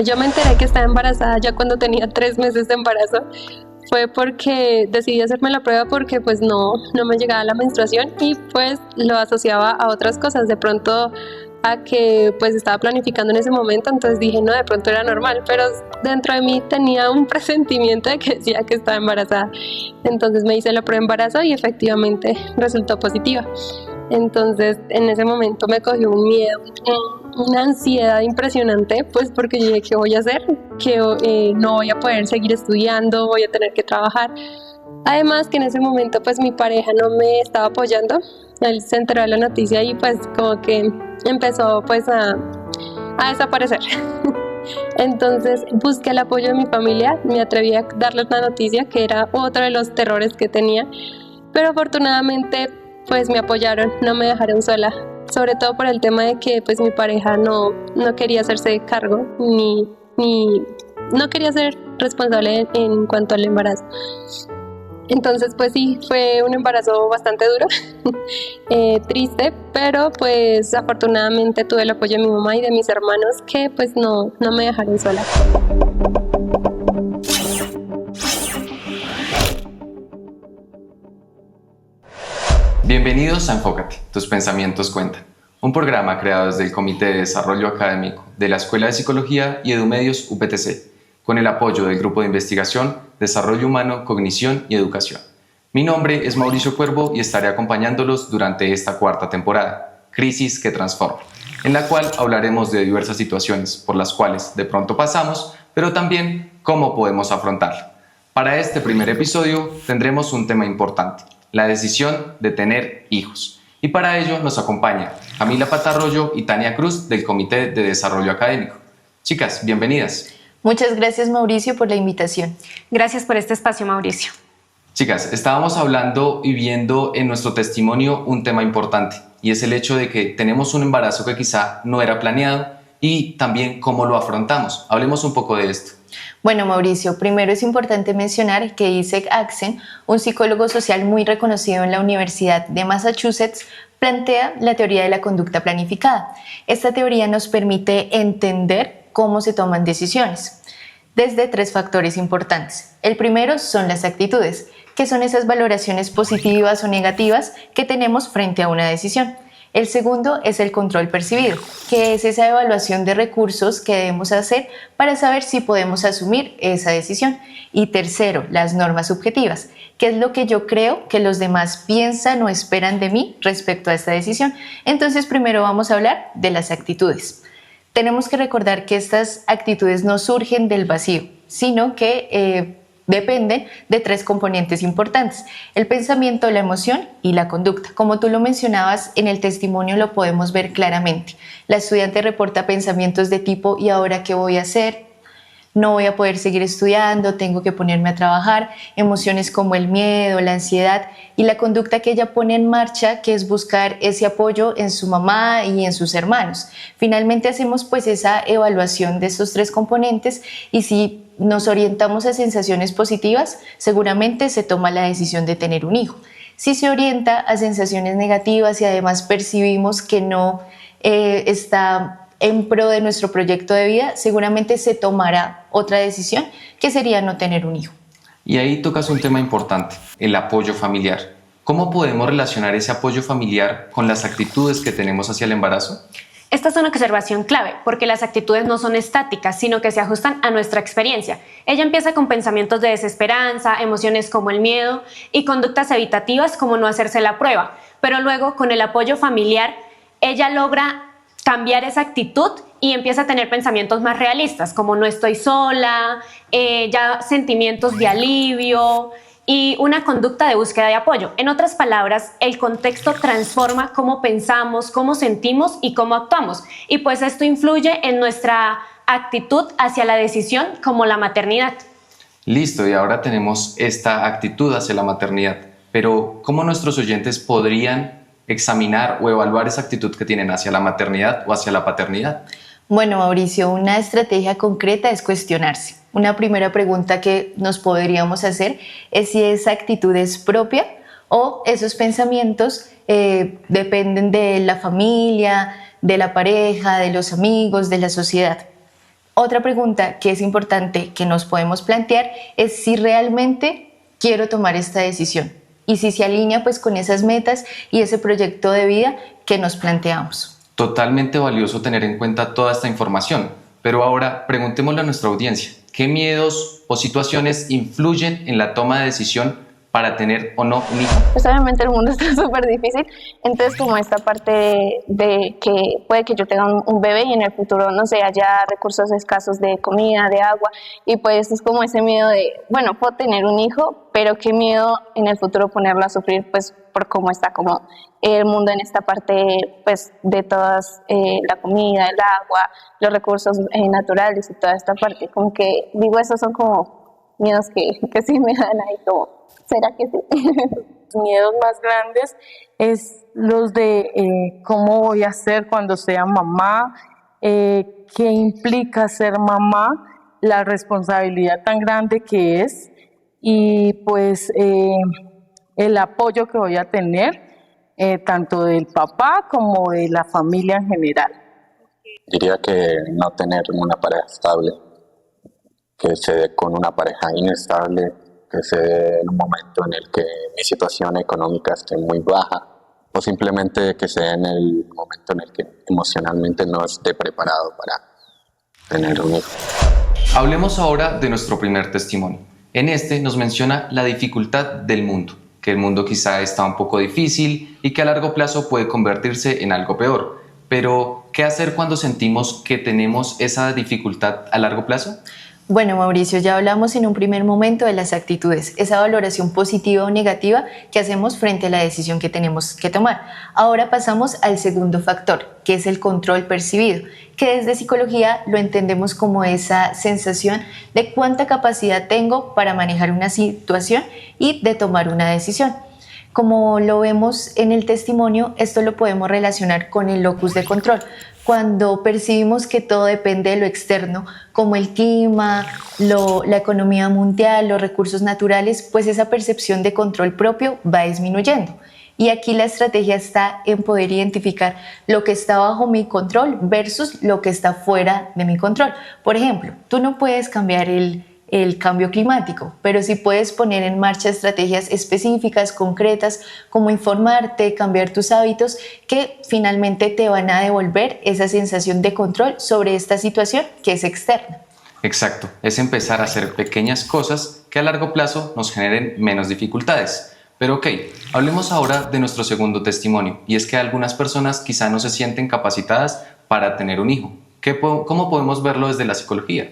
Yo me enteré que estaba embarazada ya cuando tenía 3 meses de embarazo. Fue porque decidí hacerme la prueba porque pues no me llegaba la menstruación y pues lo asociaba a otras cosas, de pronto a que pues estaba planificando en ese momento, entonces dije no, de pronto era normal, pero dentro de mí tenía un presentimiento de que decía que estaba embarazada. Entonces me hice la prueba de embarazo y efectivamente resultó positiva. Entonces en ese momento me cogió un miedo, una ansiedad impresionante, pues porque yo dije, ¿qué voy a hacer? Que no voy a poder seguir estudiando, voy a tener que trabajar. Además que en ese momento pues mi pareja no me estaba apoyando, él se enteró de la noticia y pues como que empezó pues a desaparecer. Entonces busqué el apoyo de mi familia, me atreví a darles la noticia que era otro de los terrores que tenía, pero afortunadamente pues me apoyaron, no me dejaron sola, sobre todo por el tema de que pues mi pareja no quería hacerse cargo ni no quería ser responsable en cuanto al embarazo. Entonces pues sí, fue un embarazo bastante duro, triste, pero pues afortunadamente tuve el apoyo de mi mamá y de mis hermanos que pues no me dejaron sola. Bienvenidos a Enfócate, tus pensamientos cuentan, un programa creado desde el Comité de Desarrollo Académico de la Escuela de Psicología y Edumedios UPTC, con el apoyo del Grupo de Investigación, Desarrollo Humano, Cognición y Educación. Mi nombre es Mauricio Cuervo y estaré acompañándolos durante esta cuarta temporada, Crisis que Transforma, en la cual hablaremos de diversas situaciones por las cuales de pronto pasamos, pero también cómo podemos afrontarla. Para este primer episodio tendremos un tema importante: la decisión de tener hijos. Y para ello nos acompaña Camila Patarroyo y Tania Cruz del Comité de Desarrollo Académico. Chicas, bienvenidas. Muchas gracias, Mauricio, por la invitación. Gracias por este espacio, Mauricio. Chicas, estábamos hablando y viendo en nuestro testimonio un tema importante, y es el hecho de que tenemos un embarazo que quizá no era planeado y también cómo lo afrontamos. Hablemos un poco de esto. Bueno, Mauricio, primero es importante mencionar que Isaac Axen, un psicólogo social muy reconocido en la Universidad de Massachusetts, plantea la teoría de la conducta planificada. Esta teoría nos permite entender cómo se toman decisiones desde 3 factores importantes. El primero son las actitudes, que son esas valoraciones positivas o negativas que tenemos frente a una decisión. El segundo es el control percibido, que es esa evaluación de recursos que debemos hacer para saber si podemos asumir esa decisión. Y tercero, las normas subjetivas, que es lo que yo creo que los demás piensan o esperan de mí respecto a esta decisión. Entonces, primero vamos a hablar de las actitudes. Tenemos que recordar que estas actitudes no surgen del vacío, sino que dependen de 3 componentes importantes: el pensamiento, la emoción y la conducta. Como tú lo mencionabas, en el testimonio lo podemos ver claramente. La estudiante reporta pensamientos de tipo ¿y ahora qué voy a hacer? No voy a poder seguir estudiando, tengo que ponerme a trabajar. Emociones como el miedo, la ansiedad, y la conducta que ella pone en marcha, que es buscar ese apoyo en su mamá y en sus hermanos. Finalmente hacemos pues esa evaluación de estos 3 componentes, y si nos orientamos a sensaciones positivas, seguramente se toma la decisión de tener un hijo. Si se orienta a sensaciones negativas y además percibimos que no está en pro de nuestro proyecto de vida, seguramente se tomará otra decisión, que sería no tener un hijo. Y ahí tocas un tema importante, el apoyo familiar. ¿Cómo podemos relacionar ese apoyo familiar con las actitudes que tenemos hacia el embarazo? Esta es una observación clave, porque las actitudes no son estáticas, sino que se ajustan a nuestra experiencia. Ella empieza con pensamientos de desesperanza, emociones como el miedo y conductas evitativas como no hacerse la prueba, pero luego con el apoyo familiar ella logra cambiar esa actitud y empieza a tener pensamientos más realistas, como no estoy sola, ya sentimientos de alivio y una conducta de búsqueda de apoyo. En otras palabras, el contexto transforma cómo pensamos, cómo sentimos y cómo actuamos. Y pues esto influye en nuestra actitud hacia la decisión, como la maternidad. Listo, y ahora tenemos esta actitud hacia la maternidad. Pero, ¿cómo nuestros oyentes podrían examinar o evaluar esa actitud que tienen hacia la maternidad o hacia la paternidad? Bueno, Mauricio, una estrategia concreta es cuestionarse. Una primera pregunta que nos podríamos hacer es si esa actitud es propia o esos pensamientos dependen de la familia, de la pareja, de los amigos, de la sociedad. Otra pregunta que es importante que nos podemos plantear es si realmente quiero tomar esta decisión y si se alinea pues con esas metas y ese proyecto de vida que nos planteamos. Totalmente valioso tener en cuenta toda esta información, pero ahora preguntémosle a nuestra audiencia, ¿qué miedos o situaciones influyen en la toma de decisión para tener o no un hijo? Pues obviamente el mundo está súper difícil, entonces como esta parte de que puede que yo tenga un bebé y en el futuro, no sé, haya recursos escasos de comida, de agua, y pues es como ese miedo de, bueno, puedo tener un hijo, pero qué miedo en el futuro ponerlo a sufrir, pues por cómo está como el mundo en esta parte, pues de todas, la comida, el agua, los recursos naturales y toda esta parte, como que digo, esos son como miedos que sí me dan ahí como, ¿será que sí? Miedos más grandes es los de cómo voy a ser cuando sea mamá, qué implica ser mamá, la responsabilidad tan grande que es y pues el apoyo que voy a tener tanto del papá como de la familia en general. Diría que no tener una pareja estable, que se dé con una pareja inestable, que se dé en un momento en el que mi situación económica esté muy baja o simplemente que se dé en el momento en el que emocionalmente no esté preparado para tener un hijo. Hablemos ahora de nuestro primer testimonio. En este nos menciona la dificultad del mundo, que el mundo quizá está un poco difícil y que a largo plazo puede convertirse en algo peor. Pero, ¿qué hacer cuando sentimos que tenemos esa dificultad a largo plazo? Bueno, Mauricio, ya hablamos en un primer momento de las actitudes, esa valoración positiva o negativa que hacemos frente a la decisión que tenemos que tomar. Ahora pasamos al segundo factor, que es el control percibido, que desde psicología lo entendemos como esa sensación de cuánta capacidad tengo para manejar una situación y de tomar una decisión. Como lo vemos en el testimonio, esto lo podemos relacionar con el locus de control. Cuando percibimos que todo depende de lo externo, como el clima, la economía mundial, los recursos naturales, pues esa percepción de control propio va disminuyendo. Y aquí la estrategia está en poder identificar lo que está bajo mi control versus lo que está fuera de mi control. Por ejemplo, tú no puedes cambiar el cambio climático, pero sí puedes poner en marcha estrategias específicas, concretas, como informarte, cambiar tus hábitos, que finalmente te van a devolver esa sensación de control sobre esta situación que es externa. Exacto, es empezar a hacer pequeñas cosas que a largo plazo nos generen menos dificultades. Pero ok, hablemos ahora de nuestro segundo testimonio, y es que algunas personas quizá no se sienten capacitadas para tener un hijo. ¿Cómo podemos verlo desde la psicología?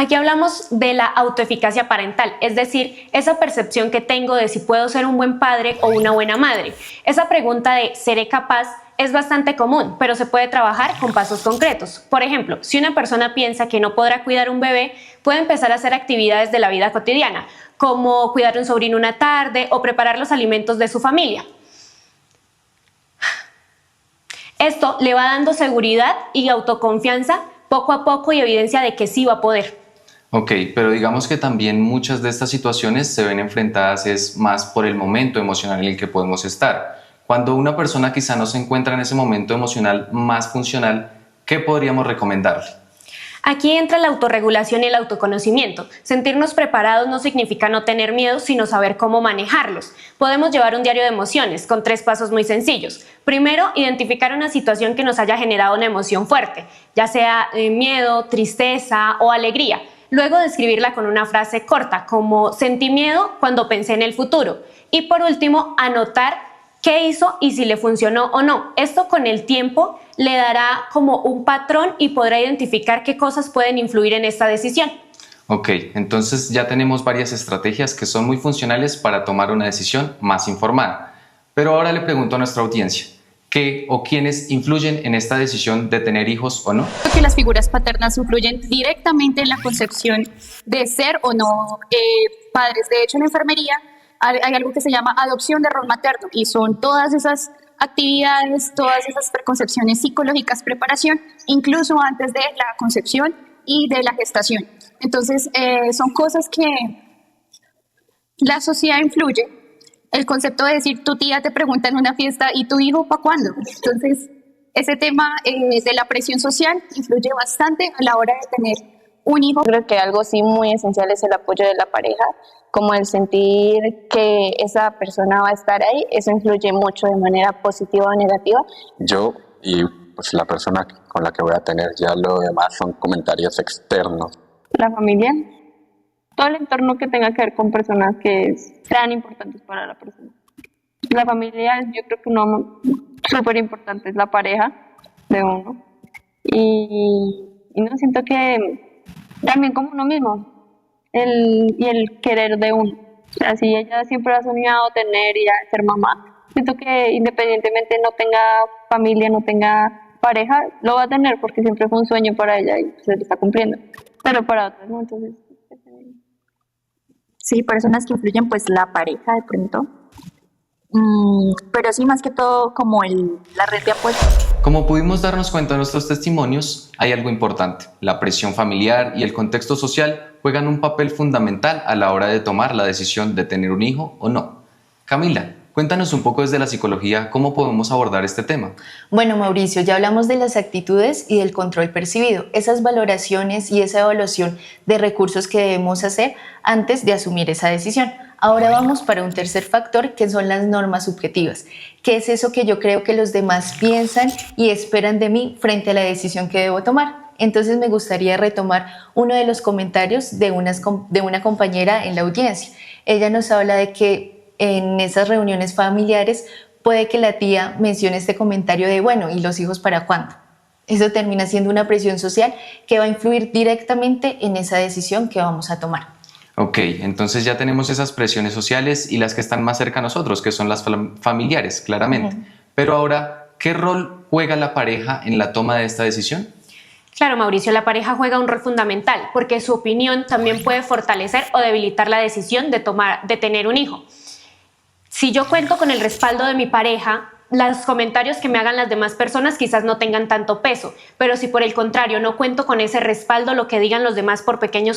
Aquí hablamos de la autoeficacia parental, es decir, esa percepción que tengo de si puedo ser un buen padre o una buena madre. Esa pregunta de ¿seré capaz? Es bastante común, pero se puede trabajar con pasos concretos. Por ejemplo, si una persona piensa que no podrá cuidar un bebé, puede empezar a hacer actividades de la vida cotidiana, como cuidar a un sobrino una tarde o preparar los alimentos de su familia. Esto le va dando seguridad y autoconfianza poco a poco y evidencia de que sí va a poder. Ok, pero digamos que también muchas de estas situaciones se ven enfrentadas es más por el momento emocional en el que podemos estar. Cuando una persona quizá no se encuentra en ese momento emocional más funcional, ¿qué podríamos recomendarle? Aquí entra la autorregulación y el autoconocimiento. Sentirnos preparados no significa no tener miedo, sino saber cómo manejarlos. Podemos llevar un diario de emociones con 3 pasos muy sencillos. Primero, identificar una situación que nos haya generado una emoción fuerte, ya sea miedo, tristeza o alegría. Luego, describirla con una frase corta, como sentí miedo cuando pensé en el futuro. Y por último, anotar qué hizo y si le funcionó o no. Esto con el tiempo le dará como un patrón y podrá identificar qué cosas pueden influir en esta decisión. Ok, entonces ya tenemos varias estrategias que son muy funcionales para tomar una decisión más informada. Pero ahora le pregunto a nuestra audiencia, ¿qué o quiénes influyen en esta decisión de tener hijos o no? Creo que las figuras paternas influyen directamente en la concepción de ser o no padres. De hecho, en enfermería hay algo que se llama adopción de rol materno y son todas esas actividades, todas esas preconcepciones psicológicas, preparación, incluso antes de la concepción y de la gestación. Entonces, son cosas que la sociedad influye. El concepto de decir, tu tía te pregunta en una fiesta, ¿y tu hijo para cuándo? Entonces, ese tema de la presión social influye bastante a la hora de tener un hijo. Creo que algo sí muy esencial es el apoyo de la pareja, como el sentir que esa persona va a estar ahí, eso influye mucho de manera positiva o negativa. Yo y pues la persona con la que voy a tener, ya lo demás son comentarios externos. La familia, todo el entorno que tenga que ver con personas que sean importantes para la persona. La familia, yo creo que uno súper importante es la pareja de uno. Y no siento que también como uno mismo, y el querer de uno. O sea, si ella siempre ha soñado tener y ser mamá, siento que independientemente no tenga familia, no tenga pareja, lo va a tener porque siempre fue un sueño para ella y se le está cumpliendo. Pero para otras no, entonces... Sí, personas que influyen, pues la pareja de pronto. Pero sí, más que todo como la red de apoyo. Como pudimos darnos cuenta en nuestros testimonios, hay algo importante. La presión familiar y el contexto social juegan un papel fundamental a la hora de tomar la decisión de tener un hijo o no. Camila, cuéntanos un poco desde la psicología cómo podemos abordar este tema. Bueno, Mauricio, ya hablamos de las actitudes y del control percibido, esas valoraciones y esa evaluación de recursos que debemos hacer antes de asumir esa decisión. Ahora vamos para un tercer factor, que son las normas subjetivas, que es eso que yo creo que los demás piensan y esperan de mí frente a la decisión que debo tomar. Entonces me gustaría retomar uno de los comentarios de una compañera en la audiencia. Ella nos habla de que en esas reuniones familiares puede que la tía mencione este comentario de, bueno, ¿y los hijos para cuándo? Eso termina siendo una presión social que va a influir directamente en esa decisión que vamos a tomar. Ok, entonces ya tenemos esas presiones sociales y las que están más cerca a nosotros, que son las familiares, claramente. Pero ahora, ¿qué rol juega la pareja en la toma de esta decisión? Claro, Mauricio, la pareja juega un rol fundamental porque su opinión también puede fortalecer o debilitar la decisión de tener un hijo. Si yo cuento con el respaldo de mi pareja, los comentarios que me hagan las demás personas quizás no tengan tanto peso, pero si por el contrario no cuento con ese respaldo, lo que digan los demás, por pequeño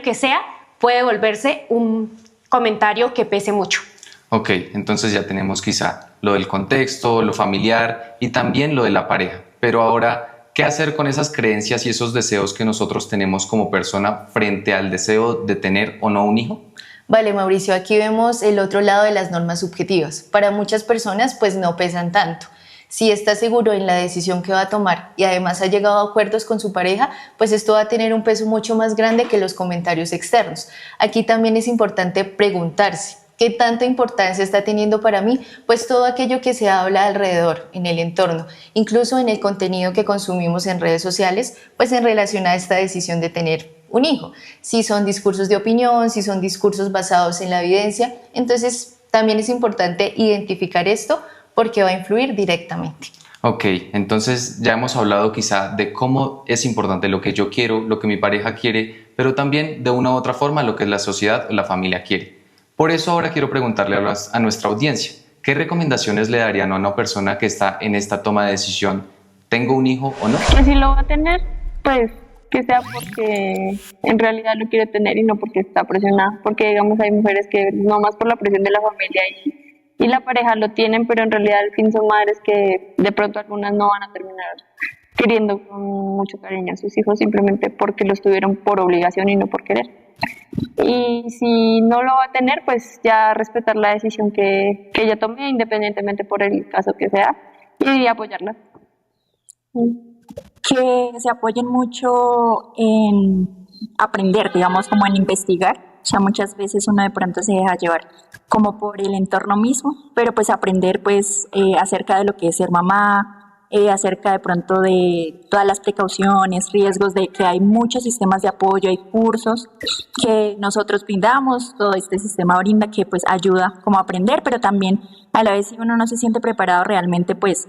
que sea, puede volverse un comentario que pese mucho. Ok, entonces ya tenemos quizá lo del contexto, lo familiar y también lo de la pareja. Pero ahora, ¿qué hacer con esas creencias y esos deseos que nosotros tenemos como persona frente al deseo de tener o no un hijo? Vale, Mauricio, aquí vemos el otro lado de las normas subjetivas. Para muchas personas, pues no pesan tanto. Si está seguro en la decisión que va a tomar y además ha llegado a acuerdos con su pareja, pues esto va a tener un peso mucho más grande que los comentarios externos. Aquí también es importante preguntarse, ¿qué tanta importancia está teniendo para mí? Pues todo aquello que se habla alrededor, en el entorno, incluso en el contenido que consumimos en redes sociales, pues en relación a esta decisión de tener un hijo. Si son discursos de opinión, si son discursos basados en la evidencia, entonces también es importante identificar esto porque va a influir directamente. Ok, entonces ya hemos hablado quizá de cómo es importante lo que yo quiero, lo que mi pareja quiere, pero también de una u otra forma lo que la sociedad o la familia quiere. Por eso ahora quiero preguntarle a nuestra audiencia, ¿qué recomendaciones le darían a una persona que está en esta toma de decisión? ¿Tengo un hijo o no? Que si lo va a tener, pues que sea porque en realidad lo quiere tener y no porque está presionada. Porque digamos hay mujeres que no más por la presión de la familia y la pareja lo tienen, pero en realidad al fin son madres que de pronto algunas no van a terminar queriendo con mucho cariño a sus hijos simplemente porque los tuvieron por obligación y no por querer. Y si no lo va a tener, pues ya respetar la decisión que ella tome, independientemente por el caso que sea, y apoyarla. Que se apoyen mucho en aprender, digamos, como en investigar. O sea, muchas veces uno de pronto se deja llevar como por el entorno mismo, pero pues aprender pues acerca de lo que es ser mamá, acerca de pronto de todas las precauciones, riesgos, de que hay muchos sistemas de apoyo, hay cursos que nosotros brindamos, todo este sistema brinda que pues ayuda como a aprender, pero también a la vez si uno no se siente preparado realmente pues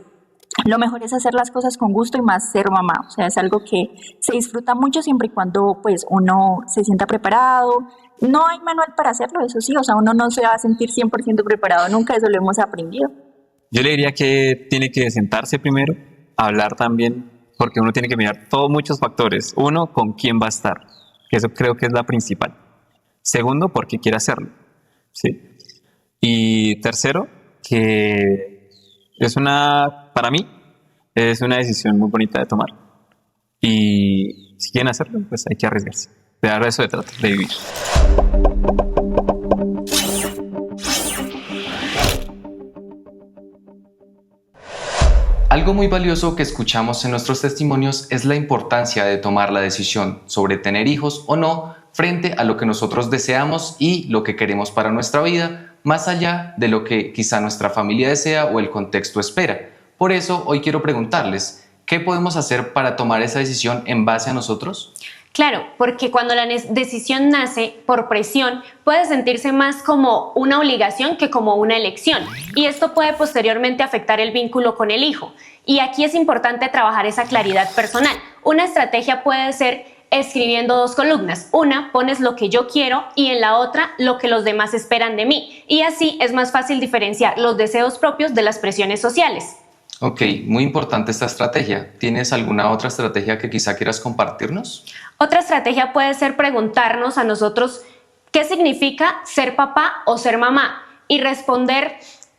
lo mejor es hacer las cosas con gusto y más ser mamá, o sea, es algo que se disfruta mucho siempre y cuando pues uno se sienta preparado. No hay manual para hacerlo, eso sí, o sea, uno no se va a sentir 100% preparado nunca, eso lo hemos aprendido. Yo le diría que tiene que sentarse primero, hablar también, porque uno tiene que mirar todos muchos factores. Uno, con quién va a estar, que eso creo que es la principal. Segundo, por qué quiere hacerlo, ¿sí? Y tercero, que para mí, es una decisión muy bonita de tomar. Y si quieren hacerlo, pues hay que arriesgarse. De ahora eso se trata, de vivir. Algo muy valioso que escuchamos en nuestros testimonios es la importancia de tomar la decisión sobre tener hijos o no frente a lo que nosotros deseamos y lo que queremos para nuestra vida, más allá de lo que quizá nuestra familia desea o el contexto espera. Por eso hoy quiero preguntarles, ¿qué podemos hacer para tomar esa decisión en base a nosotros? Claro, porque cuando la decisión nace por presión, puede sentirse más como una obligación que como una elección. Y esto puede posteriormente afectar el vínculo con el hijo. Y aquí es importante trabajar esa claridad personal. Una estrategia puede ser escribiendo 2 columnas. Una, pones lo que yo quiero y en la otra, lo que los demás esperan de mí. Y así es más fácil diferenciar los deseos propios de las presiones sociales. Ok, muy importante esta estrategia. ¿Tienes alguna otra estrategia que quizá quieras compartirnos? Otra estrategia puede ser preguntarnos a nosotros qué significa ser papá o ser mamá y responder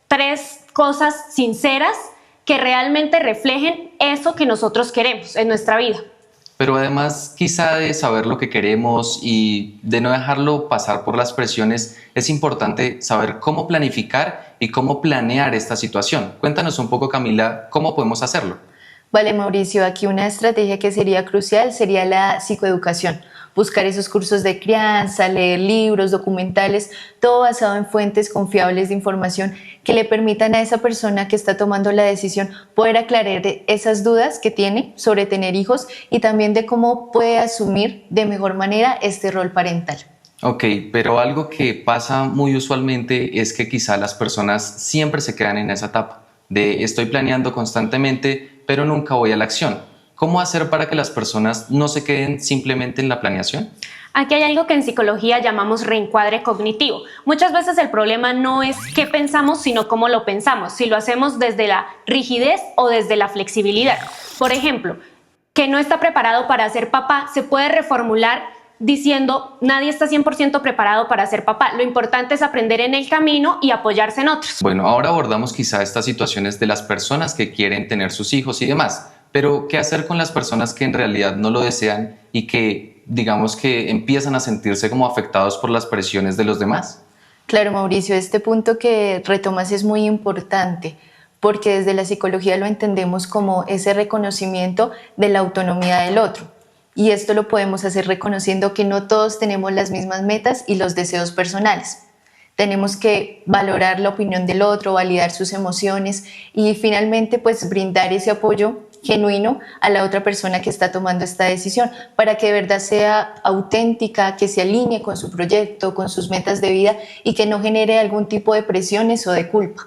3 cosas sinceras que realmente reflejen eso que nosotros queremos en nuestra vida. Pero además quizá de saber lo que queremos y de no dejarlo pasar por las presiones, es importante saber cómo planificar y cómo planear esta situación. Cuéntanos un poco, Camila, ¿cómo podemos hacerlo? Vale, Mauricio, aquí una estrategia que sería crucial sería la psicoeducación. Buscar esos cursos de crianza, leer libros, documentales, todo basado en fuentes confiables de información que le permitan a esa persona que está tomando la decisión poder aclarar esas dudas que tiene sobre tener hijos y también de cómo puede asumir de mejor manera este rol parental. Ok, pero algo que pasa muy usualmente es que quizá las personas siempre se quedan en esa etapa de estoy planeando constantemente, pero nunca voy a la acción. ¿Cómo hacer para que las personas no se queden simplemente en la planeación? Aquí hay algo que en psicología llamamos reencuadre cognitivo. Muchas veces el problema no es qué pensamos, sino cómo lo pensamos, si lo hacemos desde la rigidez o desde la flexibilidad. Por ejemplo, que no está preparado para ser papá se puede reformular diciendo nadie está 100% preparado para ser papá. Lo importante es aprender en el camino y apoyarse en otros. Bueno, ahora abordamos quizá estas situaciones de las personas que quieren tener sus hijos y demás. Pero, ¿qué hacer con las personas que en realidad no lo desean y que, digamos que empiezan a sentirse como afectados por las presiones de los demás? Claro, Mauricio, este punto que retomas es muy importante porque desde la psicología lo entendemos como ese reconocimiento de la autonomía del otro. Y esto lo podemos hacer reconociendo que no todos tenemos las mismas metas y los deseos personales. Tenemos que valorar la opinión del otro, validar sus emociones y finalmente pues brindar ese apoyo genuino a la otra persona que está tomando esta decisión para que de verdad sea auténtica, que se alinee con su proyecto, con sus metas de vida y que no genere algún tipo de presiones o de culpa.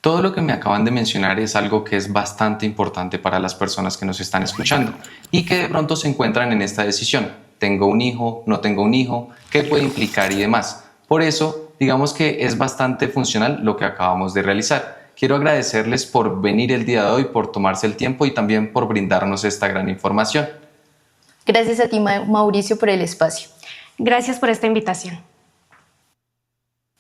Todo lo que me acaban de mencionar es algo que es bastante importante para las personas que nos están escuchando y que de pronto se encuentran en esta decisión. ¿Tengo un hijo? ¿No tengo un hijo? ¿Qué puede implicar y demás? Por eso, digamos que es bastante funcional lo que acabamos de realizar. Quiero agradecerles por venir el día de hoy, por tomarse el tiempo y también por brindarnos esta gran información. Gracias a ti, Mauricio, por el espacio. Gracias por esta invitación.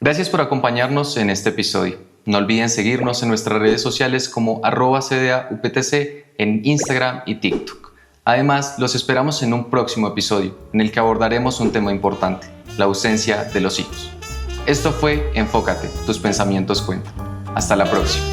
Gracias por acompañarnos en este episodio. No olviden seguirnos en nuestras redes sociales como @CDAUPTC en Instagram y TikTok. Además, los esperamos en un próximo episodio en el que abordaremos un tema importante, la ausencia de los hijos. Esto fue Enfócate, tus pensamientos cuentan. Hasta la próxima.